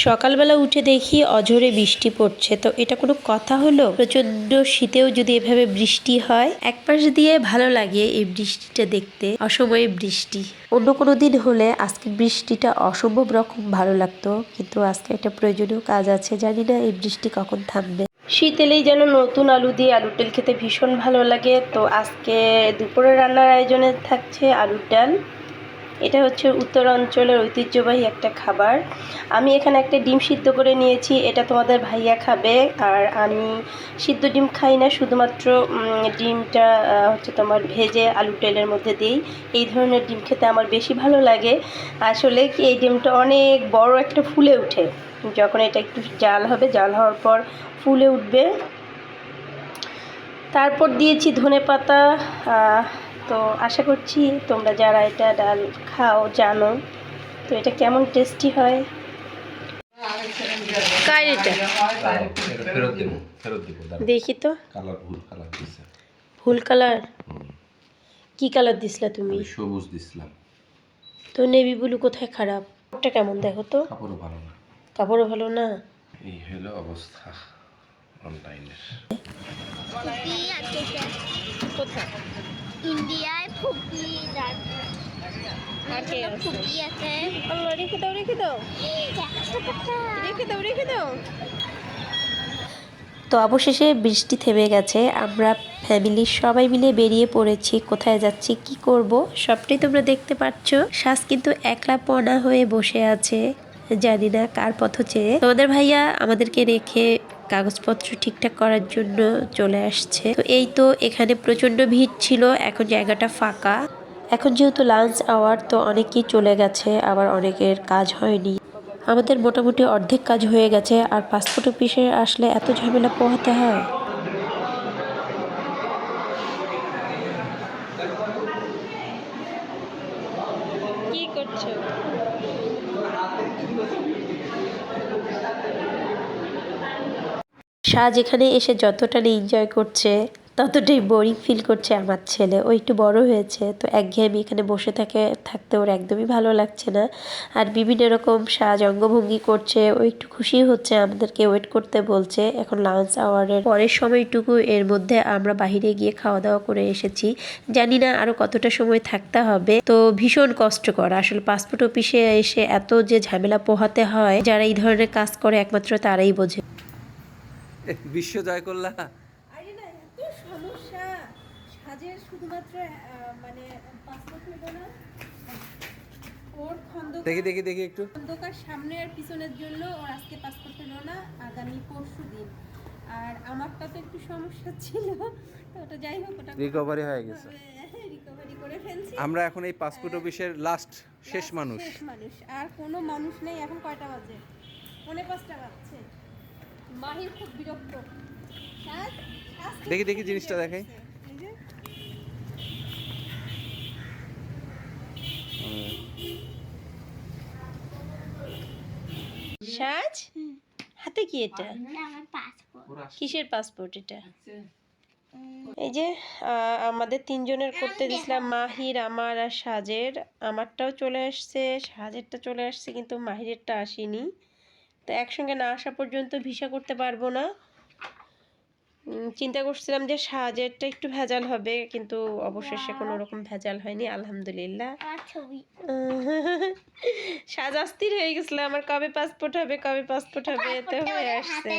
সকালবেলা উঠে দেখি অঝোরে বৃষ্টি পড়ছে, তো এটা কোনো কথা হলো? প্রচন্ড শীতেও যদি এভাবে বৃষ্টি হয়, এক পাশ দিয়ে ভালো লাগে এই বৃষ্টিটা দেখতে। অসময়ে বৃষ্টি, অন্য কোনো দিন হলে আজকে বৃষ্টিটা অসম্ভব রকম ভালো লাগতো, কিন্তু আজকে একটা প্রয়োজনীয় কাজ আছে, জানি না এই বৃষ্টি কখন থামবে। শীত এলেই যেন নতুন আলু দিয়ে আলুর ডাল খেতে ভীষণ ভালো লাগে। তো আজকে দুপুরে রান্নার আয়োজনে থাকছে আলুর ডাল। এটা হচ্ছে উত্তর অঞ্চলের ঐতিহ্যবাহী একটা খাবার। আমি এখানে একটা ডিম সিদ্ধ করে নিয়েছি, এটা তোমাদের ভাইয়া খাবে। আর আমি সিদ্ধ ডিম খাই না, শুধুমাত্র ডিমটা হচ্ছে তোমার ভেজে আলুর ডালের মধ্যে দিই। এই ধরনের ডিম খেতে আমার বেশি ভালো লাগে। আসলে কি, এই ডিমটা অনেক বড় একটা ফুলে ওঠে, যখন এটা একটু জাল হবে, জাল হওয়ার পর ফুলে উঠবে। তারপর দিয়েছি ধনেপাতা। তো আশা করছি তোমরা যারা এটা ডাল খাও জানো তো এটা কেমন টেস্টি হয়। দেখি তো, ফুল কালার। কি কালার দিছিলা তুমি? সবুজ দিছিলাম। তো নেভি ব্লু কোথায় খারাপ? ওটা কেমন দেখো তো। কাপড়ও ভালো না। কাপড়ও ভালো না। এই হলো অবস্থা অনলাইনের। কোথায়? ইন্ডিয়ায় ফুপি রেখে দাও। তো অবশেষে বৃষ্টি থেমে গেছে, আমরা ফ্যামিলির সবাই মিলে বেরিয়ে পড়েছি। কোথায় যাচ্ছি, কি করব, সবটাই তোমরা দেখতে পাচ্ছ। শ্বাস কিন্তু একলা পনা হয়ে বসে আছে, জানি না কার পথ চেয়ে। তোমাদের ভাইয়া আমাদেরকে রেখে কাগজপত্র ঠিকঠাক করার জন্য চলে আসছে। তো এই তো এখানে প্রচন্ড ভিড় ছিল, এখন জায়গাটা ফাঁকা। এখন যেহেতু লাঞ্চ আওয়ার, তো অনেকেই চলে গেছে, আবার অনেকের কাজ হয়নি। আমাদের মোটামুটি অর্ধেক কাজ হয়ে গেছে। আর পাসপোর্ট অফিসে আসলে এত ঝামেলা পোহাতে হয়। কি করছো? সাজ এখানে এসে যতটা না এনজয় করছে, ততটাই বোরিং ফিল করছে আমার ছেলে। ও একটু বড় হয়েছে, তো একঘেয়েমি এখানে বসে থাকতে ওর একদমই ভালো লাগছে না। আর বিভিন্ন রকম সাজ অঙ্গভঙ্গি করছে, ও একটু খুশি হচ্ছে, আমাদেরকে ওয়েট করতে বলছে। এখন লাঞ্চ আওয়ারের পরের সময়টুকু এর মধ্যে আমরা বাহিরে গিয়ে খাওয়া দাওয়া করে এসেছি, জানি না আরো কতটা সময় থাকতে হবে। তো ভীষণ কষ্টকর আসলে পাসপোর্ট অফিসে এসে এত যে ঝামেলা পোহাতে হয়, যারা এই ধরনের কাজ করে একমাত্র তারাই বোঝে। বিশ্ব জয় করলা। আরে না, এত সমস্যা সাজের, শুধুমাত্র মানে পাসপোর্ট হইল না, ওর দেখি একটু খন্দকার সামনে আর পিছনের জন্য ওর আজকে পাসপোর্ট হলো না, আগামী পরশু দিন। আর আমারটা তো একটু সমস্যা ছিল, তো ওটা যাই হোক, ওটা রিকভারি হয়ে গেছে। রিকভারি করে ফেলছি। আমরা এখন এই পাসপোর্ট অফিসের শেষ মানুষ। আর কোনো মানুষ নেই। এখন কয়টা বাজে? 4:45 বাজছে। মাহির খুব বিরক্ত। দেখি জিনিসটা দেখাই। সাজ, হাতে কি এটা? কিসের পাসপোর্ট এটা? এই যে আমাদের তিনজনের করতে দিছিলাম, মাহির, আমার আর সাজের। আমারটাও চলে আসছে, সাজেরটা চলে আসছে, কিন্তু মাহিরেরটা আসেনি। তো একসঙ্গে না আসা পর্যন্ত ভিসা করতে পারবো না। চিন্তা করছিলাম যে সাজেরটা একটু ভেজাল হবে, কিন্তু অবশেষে কোনো রকম ভেজাল হয়নি, আলহামদুলিল্লাহ। সাজ অস্থির হয়ে গেছিল আমার, কবে পাসপোর্ট হবে, তো হয়ে আসছে।